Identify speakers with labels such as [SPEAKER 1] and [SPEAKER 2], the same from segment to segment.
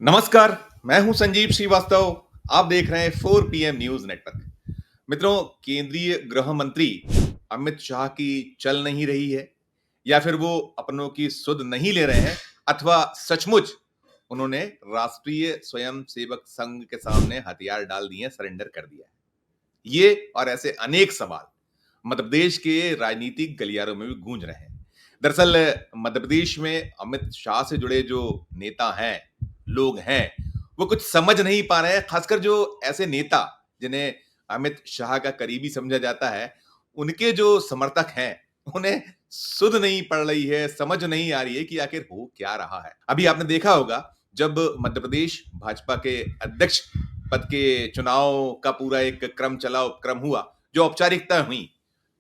[SPEAKER 1] नमस्कार। मैं हूं संजीव श्रीवास्तव। आप देख रहे हैं 4 PM न्यूज नेटवर्क। मित्रों, केंद्रीय गृह मंत्री अमित शाह की चल नहीं रही है, या फिर वो अपनों की सुध नहीं ले रहे हैं, अथवा सचमुच उन्होंने राष्ट्रीय स्वयंसेवक संघ के सामने हथियार डाल दिए, सरेंडर कर दिया है। ये और ऐसे अनेक सवाल मध्य प्रदेश के राजनीतिक गलियारों में भी गूंज रहे हैं। दरअसल मध्य प्रदेश में अमित शाह से जुड़े जो नेता हैं, लोग हैं, वो कुछ समझ नहीं पा रहे हैं। खासकर जो ऐसे नेता जिन्हें अमित शाह का करीबी समझा जाता है, उनके जो समर्थक हैं, उन्हें सुध नहीं पड़ रही है, समझ नहीं आ रही है कि आखिर हो क्या रहा है। अभी आपने देखा होगा, जब मध्य प्रदेश भाजपा के अध्यक्ष पद के चुनाव का पूरा एक क्रम चला, उपक्रम हुआ, जो औपचारिकता हुई,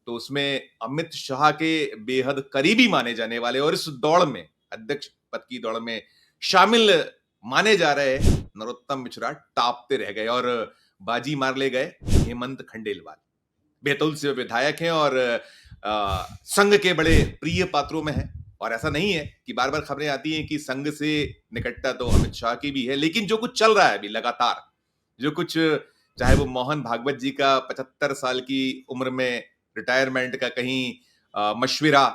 [SPEAKER 1] तो उसमें अमित शाह के बेहद करीबी माने जाने वाले और इस दौड़ में, अध्यक्ष पद की दौड़ में शामिल माने जा रहे नरोत्तम मिश्रा टापते रह गए और बाजी मार ले गए हेमंत खंडेलवाल। बैतूल से विधायक हैं और संघ के बड़े प्रिय पात्रों में हैं। और ऐसा नहीं है कि बार बार खबरें आती हैं कि संघ से निकटता तो अमित शाह की भी है, लेकिन जो कुछ चल रहा है अभी लगातार, जो कुछ, चाहे वो मोहन भागवत जी का 75 साल की उम्र में रिटायरमेंट का कहीं मशविरा,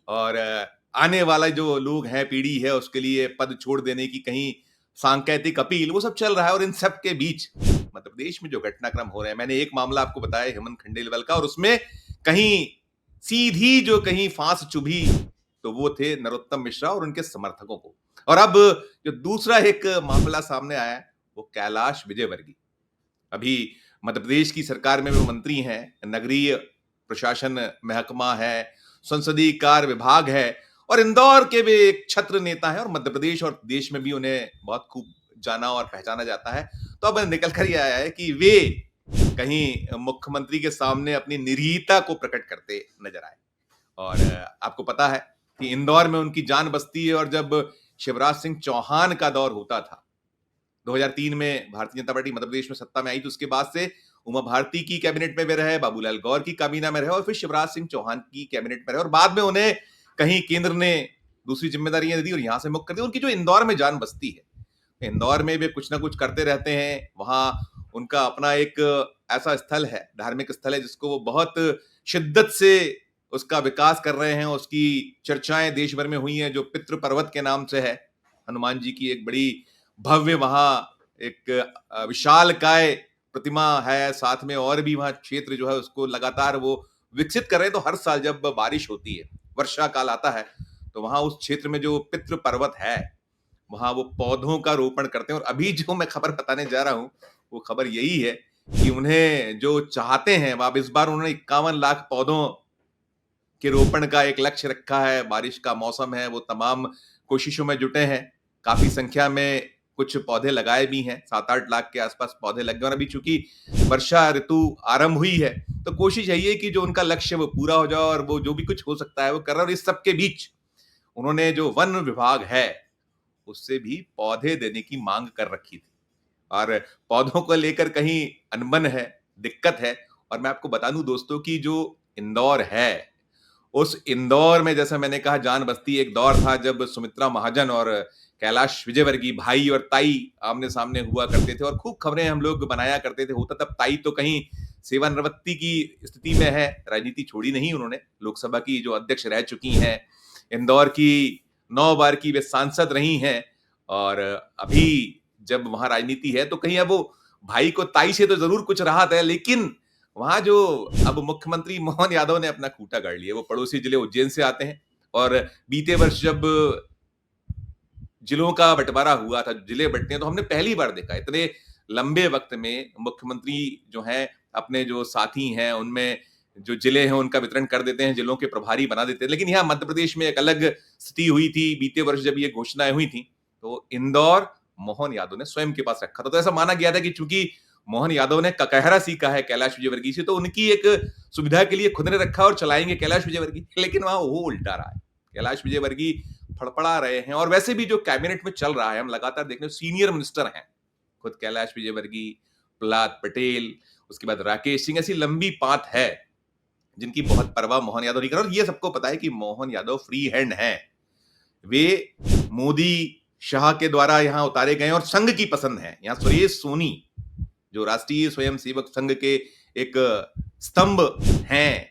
[SPEAKER 1] और आने वाला जो लोग हैं, पीढ़ी है, उसके लिए पद छोड़ देने की कहीं सांकेतिक अपील, वो सब चल रहा है। और इन सब के बीच मध्य प्रदेश में जो घटनाक्रम हो रहे हैं, मैंने एक मामला आपको बताया हेमंत खंडेलवाल का, और उसमें कहीं सीधी जो कहीं फांस चुभी, तो वो थे नरोत्तम मिश्रा और उनके समर्थकों को। और अब जो दूसरा एक मामला सामने आया है, वो कैलाश विजयवर्गीय। अभी मध्य प्रदेश की सरकार में वो मंत्री हैं, नगरीय प्रशासन महकमा है, संसदीय कार्य विभाग है, और इंदौर के भी एक छत्र नेता है, और मध्य प्रदेश और देश में भी उन्हें बहुत खूब जाना और पहचाना जाता है। तो अब निकल कर ये आया है कि वे कहीं मुख्यमंत्री के सामने अपनी निरीहता को प्रकट करते नजर आए। और आपको पता है कि इंदौर में उनकी जान बसती है। और जब शिवराज सिंह चौहान का दौर होता था, 2003 में भारतीय जनता पार्टी मध्य प्रदेश में सत्ता में आई, तो उसके बाद से उमा भारती की कैबिनेट में वे रहे, बाबूलाल गौर की काबीना में रहे, और फिर शिवराज सिंह चौहान की कैबिनेट में रहे, और बाद में उन्हें कहीं केंद्र ने दूसरी जिम्मेदारियां दी और यहां से मुक्त कर दी। उनकी जो इंदौर में जान बसती है, इंदौर में वे कुछ ना कुछ करते रहते हैं। वहां उनका अपना एक ऐसा स्थल है, धार्मिक स्थल है, जिसको वो बहुत शिद्दत से उसका विकास कर रहे हैं। उसकी चर्चाएं देश भर में हुई हैं, जो पितृ पर्वत के नाम से है। हनुमान जी की एक बड़ी भव्य वहां एक विशाल काय प्रतिमा है, साथ में और भी वहां क्षेत्र जो है उसको लगातार वो विकसित कर रहे हैं। तो हर साल जब बारिश होती है, वर्षा काल आता है, तो वहां उस क्षेत्र में जो पितृ पर्वत है, वहां वो पौधों का रोपण करते हैं। और अभी जो मैं खबर बताने जा रहा हूं, वो खबर यही है कि उन्हें जो चाहते हैं, अब इस बार उन्होंने 51 लाख पौधों के रोपण का एक लक्ष्य रखा है। बारिश का मौसम है, वो तमाम कोशिशों में जुटे हैं। काफी संख्या में कुछ पौधे लगाए भी हैं, 7-8 लाख के आसपास पौधे लगे। और अभी चूंकि वर्षा ऋतु आरंभ हुई है, तो कोशिश यही है कि जो उनका लक्ष्य वो पूरा हो जाए, और वो जो भी कुछ हो सकता है वो कर रहे हैं। और इस सबके बीच उन्होंने जो वन विभाग है, उससे भी पौधे देने की मांग कर रखी थी। और पौधों को लेकर कहीं अनबन है, दिक्कत है। और मैं आपको बता दूं दोस्तों कि जो इंदौर है, उस इंदौर में, जैसा मैंने कहा, जान बसती एक दौर था जब सुमित्रा महाजन और कैलाश विजयवर्गीय भाई और ताई आमने सामने हुआ करते थे, और खूब खबरें हम लोग बनाया करते थे। होता तब ताई तो कहीं सेवानिवृत्ति की स्थिति में है, राजनीति छोड़ी नहीं उन्होंने, लोकसभा की जो अध्यक्ष रह चुकी हैं, इंदौर की 9 बार की वे सांसद रही हैं। और अभी जब वहां राजनीति है, तो कहीं अब वो भाई को ताई से तो जरूर कुछ राहत है, लेकिन वहां जो अब मुख्यमंत्री मोहन यादव ने अपना खूंटा गाड़ लिया, वो पड़ोसी जिले उज्जैन से आते हैं। और बीते वर्ष जब जिलों का बंटवारा हुआ था, जिले बंटते हैं, तो हमने पहली बार देखा इतने लंबे वक्त में मुख्यमंत्री जो हैं, अपने जो साथी हैं, उनमें जो जिले हैं उनका वितरण कर देते हैं, जिलों के प्रभारी बना देते हैं। लेकिन यहाँ मध्य प्रदेश में एक अलग स्थिति हुई थी बीते वर्ष जब ये घोषणाएं हुई थी। तो इंदौर मोहन यादव ने स्वयं के पास रखा था। तो ऐसा माना गया था कि चूंकि मोहन यादव ने ककहरा सीखा है कैलाश विजयवर्गीय से, तो उनकी एक सुविधा के लिए खुद ने रखा और चलाएंगे कैलाश विजयवर्गीय। लेकिन वहां वो उल्टा रहा है, कैलाश विजयवर्गीय फड़फड़ा रहे हैं। और वैसे भी जो कैबिनेट में चल रहा है, हम लगातार देख रहे हैं, सीनियर मिनिस्टर हैं खुद कैलाश विजयवर्गीय, प्रहलाद पटेल, उसके बाद राकेश सिंह, ऐसी लंबी पात है जिनकी बहुत परवाह मोहन यादव नहीं कर रहा। और ये सबको पता है कि मोहन यादव फ्री हैंड हैं। वे मोदी शाह के द्वारा यहाँ उतारे गए और संघ की पसंद है। यहाँ सुरेश सोनी जो राष्ट्रीय स्वयंसेवक संघ के एक स्तंभ हैं,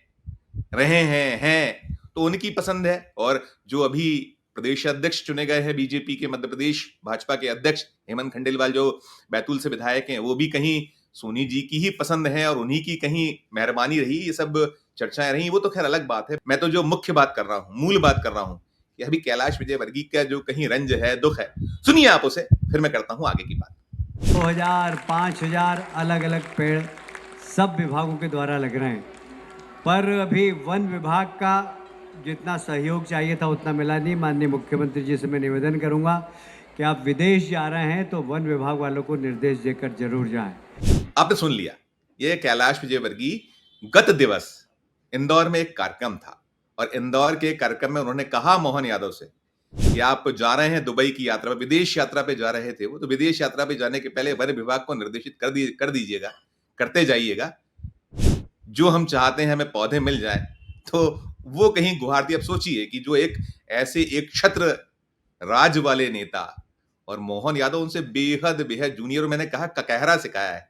[SPEAKER 1] रहे हैं, तो उनकी पसंद है। और जो अभी प्रदेश अध्यक्ष चुने गए हैं बीजेपी के, मध्य प्रदेश भाजपा के अध्यक्ष हेमंत खंडेलवाल जो बैतूल से विधायक हैं, वो भी कहीं सोनी जी की ही पसंद है और उन्हीं की कहीं मेहरबानी रही, ये सब चर्चाएं रही। वो तो खैर अलग बात है। मैं तो जो मुख्य बात कर रहा हूँ, मूल बात कर रहा हूँ कि अभी कैलाश विजयवर्गीय का जो कहीं रंज है, दुख है, सुनिए आप उसे, फिर मैं करता हूँ आगे की बात।
[SPEAKER 2] 2000, 5000 अलग अलग पेड़ सब विभागों के द्वारा लग रहे हैं, पर अभी वन विभाग का जितना सहयोग चाहिए था उतना मिला नहीं। माननीय मुख्यमंत्री जी से मैं निवेदन करूंगा कि आप विदेश जा रहे हैं तो वन विभाग वालों को निर्देश देकर जरूर जाएं।
[SPEAKER 1] आपने सुन लिया, ये कैलाश विजयवर्गीय गत दिवस इंदौर में एक कार्यक्रम था और इंदौर के कार्यक्रम में उन्होंने कहा मोहन यादव से कि आप जा रहे हैं दुबई की यात्रा पे, विदेश यात्रा पे जा रहे थे वो, तो विदेश यात्रा पे जाने के पहले वन विभाग को निर्देशित कर दीजिएगा, करते जाइएगा, जो हम चाहते हैं हमें पौधे मिल जाए। तो वो कहीं गुहार थी। अब सोचिए कि जो एक ऐसे एक छत्र राज वाले नेता, और मोहन यादव उनसे बेहद बेहद जूनियर, मैंने कहा ककहरा सिखाया है।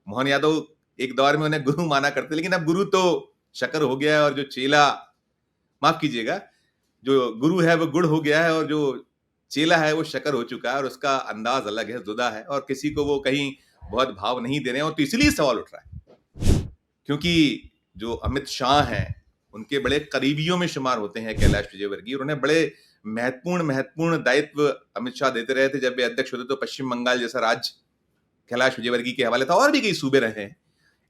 [SPEAKER 1] मोहन यादव एक दौर में उन्हें गुरु माना करते, लेकिन अब गुरु तो शकर हो गया है और जो चेला, माफ कीजिएगा, जो गुरु है वो गुड़ हो गया है और जो चेला है वो शकर हो चुका है और उसका अंदाज अलग है, जुदा है, और किसी को वो कहीं बहुत भाव नहीं दे रहे हैं। और तो इसलिए सवाल उठ रहा है क्योंकि जो अमित शाह हैं उनके बड़े करीबियों में शुमार होते हैं कैलाश विजयवर्गीय। उन्हें बड़े महत्वपूर्ण दायित्व अमित शाह देते रहे थे। जब वे अध्यक्ष होते तो पश्चिम बंगाल जैसा राज्य कैलाश विजयवर्गीय के हवाले था, और भी कई सूबे रहे हैं।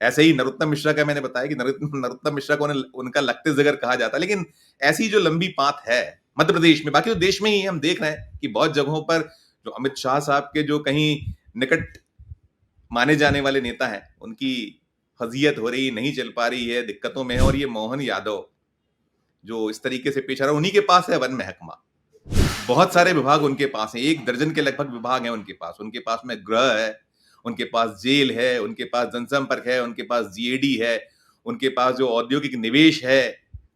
[SPEAKER 1] ऐसे ही नरोत्तम मिश्रा का मैंने बताया कि नरोत्तम मिश्रा को उनका लगते जिगर कहा जाता है। लेकिन ऐसी जो लंबी पात है मध्य प्रदेश में, बाकी तो देश में ही हम देख रहे हैं कि बहुत जगहों पर जो अमित शाह साहब के जो कहीं निकट माने जाने वाले नेता हैं, उनकी फजीयत हो रही, नहीं चल पा रही है, दिक्कतों में है। और ये मोहन यादव जो इस तरीके से पेश आ रहा है, उन्हीं के पास है वन महकमा। बहुत सारे विभाग उनके पास हैं, 1 दर्जन के लगभग विभाग हैं उनके पास। उनके पास में गृह है, उनके पास जेल है, उनके पास जनसंपर्क है, उनके पास जीएडी है, उनके पास जो औद्योगिक निवेश है,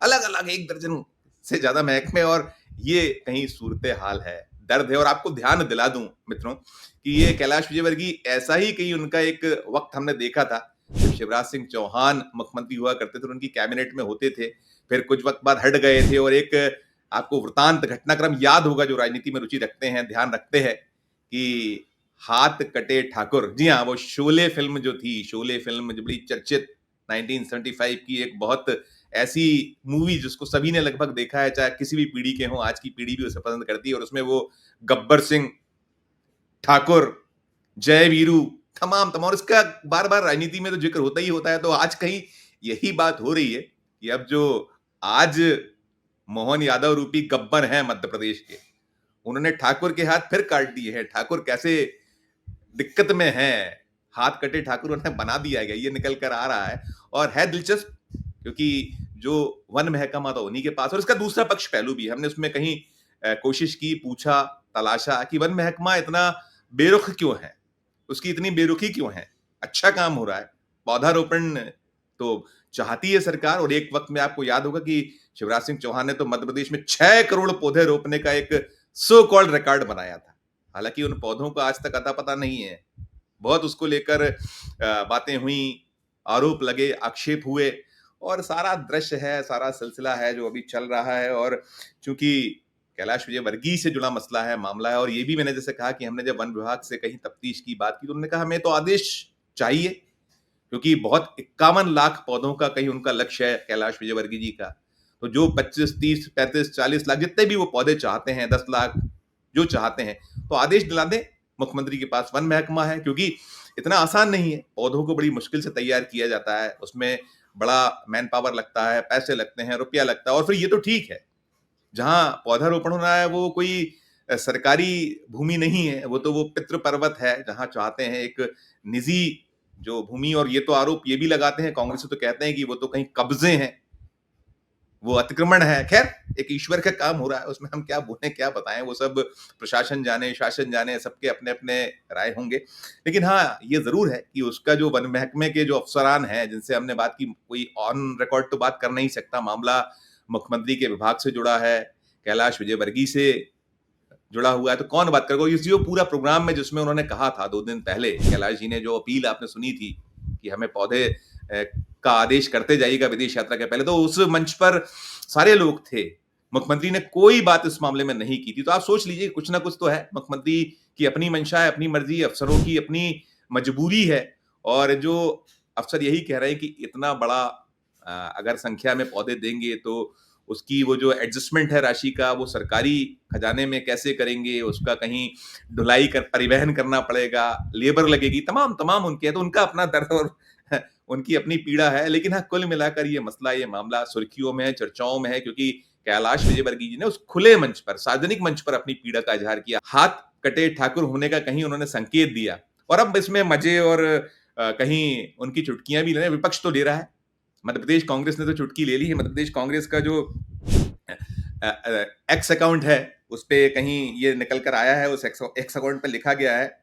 [SPEAKER 1] अलग अलग 1 दर्जन से ज्यादा महकमे। और ये कहीं सूरत हाल है, दर्द है। और आपको ध्यान दिला दूं मित्रों कि ये कैलाश विजयवर्गीय ऐसा ही कहीं उनका एक वक्त हमने देखा था जब शिवराज सिंह चौहान मुख्यमंत्री हुआ करते थे, उनकी कैबिनेट में होते थे, फिर कुछ वक्त बाद हट गए थे। और एक आपको वृतांत घटनाक्रम याद होगा, जो राजनीति में रुचि रखते हैं, ध्यान रखते हैं, कि हाथ कटे ठाकुर। जी हाँ, वो शोले फिल्म जो थी, शोले फिल्म जो बड़ी चर्चित 1975 की एक बहुत ऐसी मूवी जिसको सभी ने लगभग देखा है, चाहे किसी भी पीढ़ी के हों, आज की पीढ़ी भी उसे पसंद करती है। और उसमें वो गब्बर सिंह, ठाकुर, जय वीरू, तमाम, और इसका बार बार राजनीति में तो जिक्र होता ही होता है। तो आज कहीं यही बात हो रही है कि अब जो आज मोहन यादव रूपी गब्बर हैं मध्य प्रदेश के, उन्होंने ठाकुर के हाथ फिर काट दिए हैं। ठाकुर कैसे दिक्कत में हैं, हाथ कटे ठाकुर उन्हें बना दिया गया, ये निकल कर आ रहा है। और है दिलचस्प क्योंकि जो वन महकमा था उन्हीं के पास, और इसका दूसरा पक्ष पहलू भी हमने उसमें कहीं कोशिश की, पूछा, तलाशा कि वन महकमा इतना बेरुख क्यों है, उसकी इतनी बेरुखी क्यों है। अच्छा काम हो रहा है, पौधारोपण तो चाहती है सरकार। और एक वक्त में आपको याद होगा कि शिवराज सिंह चौहान ने तो मध्य प्रदेश में 6 करोड़ पौधे रोपने का एक सो कॉल्ड रिकॉर्ड बनाया था। हालांकि उन पौधों का आज तक अता पता नहीं है, बहुत उसको लेकर बातें हुई, आरोप लगे, आक्षेप हुए, और सारा दृश्य है, सारा सिलसिला है जो अभी चल रहा है। और चूंकि कैलाश विजयवर्गीय से जुड़ा मसला है, मामला है, और ये भी मैंने जैसे कहा कि हमने जब वन विभाग से कहीं तफ्तीश की बात की तो उन्होंने कहा हमें तो आदेश चाहिए, क्योंकि बहुत 51 लाख पौधों का कहीं उनका लक्ष्य है कैलाश विजयवर्गीय जी का। तो जो 25, 30, 35, 40 लाख जितने भी वो पौधे चाहते हैं, 10 लाख जो चाहते हैं, तो आदेश दिला दें। मुख्यमंत्री के पास वन महकमा है, क्योंकि इतना आसान नहीं है, पौधों को बड़ी मुश्किल से तैयार किया जाता है, उसमें बड़ा मैन पावर लगता है, पैसे लगते हैं, रुपया लगता है। और फिर ये तो ठीक है, जहां पौधारोपण होना है वो कोई सरकारी भूमि नहीं है, वो तो वो पितृ पर्वत है, जहां चाहते हैं एक निजी जो भूमि। और ये तो आरोप ये भी लगाते हैं, कांग्रेस तो कहते हैं कि वो तो कहीं कब्जे हैं, वो अतिक्रमण है। खैर, एक ईश्वर का काम हो रहा है, उसमें हम क्या बोलें, क्या बताएं, वो सब प्रशासन जाने, शासन जाने, सबके अपने अपने राय होंगे। लेकिन हाँ, ये जरूर है कि उसका जो वन महकमे के जो अफसरान हैं जिनसे हमने बात की, कोई ऑन रिकॉर्ड तो बात कर नहीं सकता, मामला मुख्यमंत्री के विभाग से जुड़ा है, कैलाश विजयवर्गीय से जुड़ा हुआ है, तो कौन बात करेगा? इसी वो पूरा प्रोग्राम में जिसमें उन्होंने कहा था 2 दिन पहले, कैलाश जी ने जो अपील आपने सुनी थी कि हमें पौधे का आदेश करते जाइएगा विदेश यात्रा के पहले, तो उस मंच पर सारे लोग थे। मुख्यमंत्री ने कोई बात इस मामले में नहीं की थी। तो आप सोच लीजिए कुछ ना कुछ तो है। मुख्यमंत्री की अपनी मंशा है, अपनी मर्जी, अफसरों की अपनी मजबूरी है और जो अफसर यही कह रहे हैं कि इतना बड़ा अगर संख्या में पौधे देंगे तो उसकी वो जो एडजस्टमेंट है राशि का वो सरकारी खजाने में कैसे करेंगे, उसका कहीं ढुलाई कर परिवहन करना पड़ेगा, लेबर लगेगी, तमाम तमाम उनके है, तो उनका अपना दर्द और उनकी अपनी पीड़ा है। लेकिन हाँ, कुल मिलाकर ये मसला, ये मामला सुर्खियों में है, चर्चाओं में है, क्योंकि कैलाश विजयवर्गीय जी ने उस खुले मंच पर, सार्वजनिक मंच पर अपनी पीड़ा का इजहार किया। हाथ कटे ठाकुर होने का कहीं उन्होंने संकेत दिया और अब इसमें मजे और कहीं उनकी चुटकियां भी ले रहे हैं। विपक्ष तो ले रहा है, मध्य प्रदेश कांग्रेस ने तो चुटकी ले ली है। मध्य प्रदेश कांग्रेस का जो एक्स अकाउंट है उस पे कहीं ये निकल कर आया है, उस एक्स अकाउंट पे लिखा गया है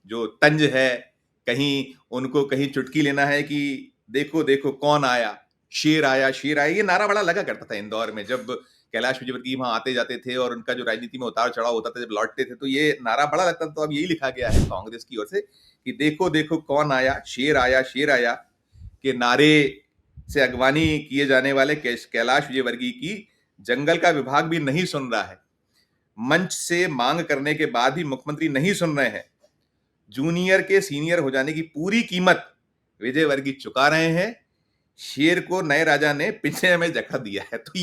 [SPEAKER 1] जो तंज है, कहीं उनको कहीं चुटकी लेना है कि देखो देखो कौन आया, शेर आया, शेर आया। ये नारा बड़ा लगा करता था इंदौर में जब कैलाश विजयवर्गीय वहां आते जाते थे और उनका जो राजनीति में उतार चढ़ाव होता था, जब लौटते थे तो ये नारा बड़ा लगता था। तो अब यही लिखा गया है कांग्रेस की ओर से कि देखो देखो कौन आया, शेर आया, शेर आया के नारे से अगवानी किए जाने वाले कैलाश विजयवर्गीय की जंगल का विभाग भी नहीं सुन रहा है। मंच से मांग करने के बाद भी मुख्यमंत्री नहीं सुन रहे हैं। जूनियर के सीनियर हो जाने की पूरी कीमत विजयवर्गीय चुका रहे हैं। शेर को नए राजा ने पिंजरे में जकड़ दिया है। तो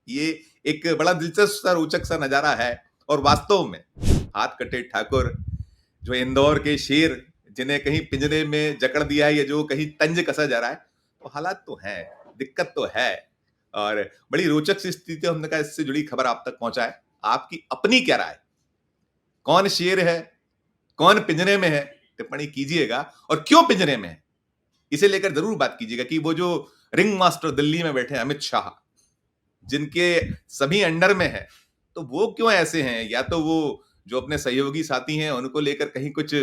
[SPEAKER 1] ये एक बड़ा दिलचस्प सा, रोचक सा नजारा है और वास्तव में हाथ कटे ठाकुर जो इंदौर के शेर जिन्हें कहीं पिंजरे में जकड़ दिया है या जो कहीं तंज कसा जा रहा है, तो हालात तो हैं, दिक्कत तो है और बड़ी रोचक सी स्थिति। हमने कहा इससे जुड़ी खबर आप तक पहुंचाए। आपकी अपनी क्या राय? कौन शेर है, कौन पिंजरे में है? टिप्पणी कीजिएगा और क्यों पिंजरे में है इसे लेकर जरूर बात कीजिएगा कि वो जो रिंग मास्टर दिल्ली में बैठे अमित शाह, जिनके सभी अंडर में है, तो वो क्यों ऐसे हैं? या तो वो जो अपने सहयोगी साथी हैं उनको लेकर कहीं कुछ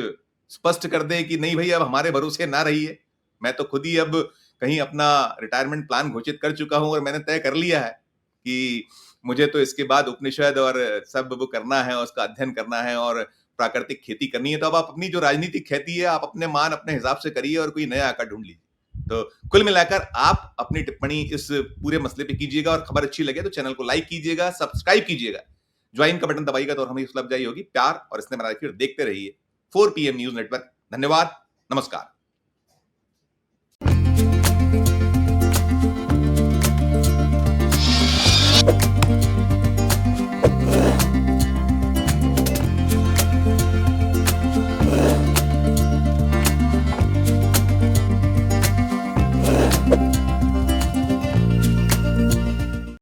[SPEAKER 1] स्पष्ट कर दें कि नहीं भाई अब हमारे भरोसे ना रहिए, मैं तो खुद ही अब कहीं अपना रिटायरमेंट प्लान घोषित कर चुका हूं और मैंने तय कर लिया है कि मुझे तो इसके बाद उपनिषद और सब वो करना है, उसका अध्ययन करना है और प्राकृतिक खेती करनी है। तो अब आप अपनी जो राजनीतिक खेती है आप अपने मान अपने हिसाब से करिए और कोई नया आकार ढूंढ लीजिए। तो कुल मिलाकर आप अपनी टिप्पणी इस पूरे मसले पे कीजिएगा और खबर अच्छी लगे तो चैनल को लाइक कीजिएगा, सब्सक्राइब कीजिएगा, ज्वाइन का बटन दबाइएगा तो हमें सुलभ जाई होगी। प्यार और स्नेह बना रखिए और देखते रहिए 4 PM न्यूज नेटवर्क। धन्यवाद, नमस्कार।